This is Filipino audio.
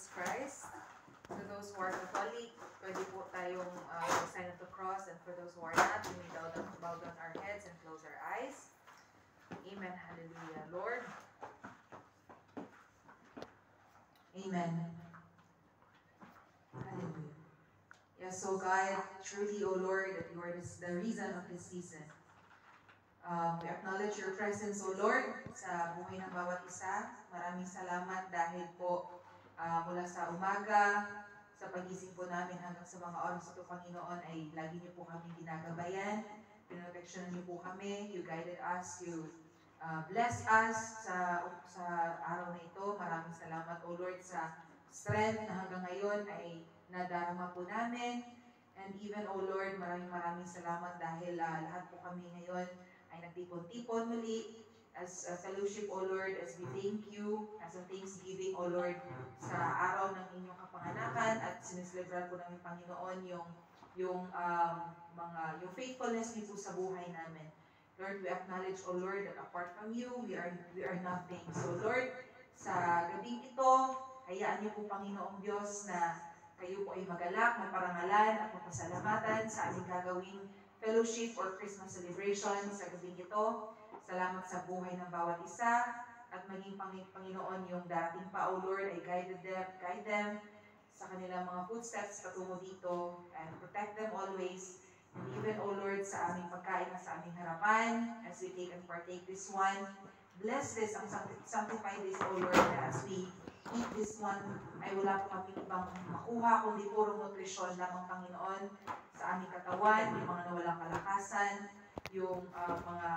Jesus Christ. To those who are Catholic, pwede po tayong sign of the cross, and for those who are not, we may bow down our heads and close our eyes. Amen. Hallelujah. Lord. Amen. Hallelujah. Yes, so God, truly, O Lord, that you are the reason of this season. We acknowledge your presence, O Lord, sa buhay ng bawat isa. Maraming salamat dahil po mula sa umaga, sa pagising po namin hanggang sa mga oras ito, Panginoon, ay lagi niyo po kami ginagabayan. Pinoteksyonan niyo po kami. You guided us. You bless us sa araw na ito. Maraming salamat, O Lord, sa strength na hanggang ngayon ay nadarama po namin. And even, O Lord, maraming salamat dahil lahat po kami ngayon ay nagtipon-tipon muli as a fellowship, O Lord, as we thank you, as a thanksgiving, O Lord, sa araw ng inyong kapanganakan, at sineselebrar po namin, Panginoon, yung faithfulness niyo po sa buhay namin. Lord, we acknowledge, O Lord, that apart from you, we are nothing. So Lord, sa gabing ito, hayaan niyo po, Panginoong Diyos, na kayo po ay magalak, maparangalan at mapasalamatan sa aming gagawing fellowship or Christmas celebration sa gabing ito. Salamat sa buhay ng bawat isa, at maging Panginoon yung dating pa, O Lord, ay guide them sa kanilang mga footsteps patungo dito, and protect them always. And even, O Lord, sa aming pagkain na sa aming harapan, as we take and partake this one, bless this, ang sanctify this, O Lord, na as we eat this one, ay wala po kami ibang makuha, kundi puro nutrisyon lamang, Panginoon, sa aming katawan, yung mga nawalang kalakasan, yung mga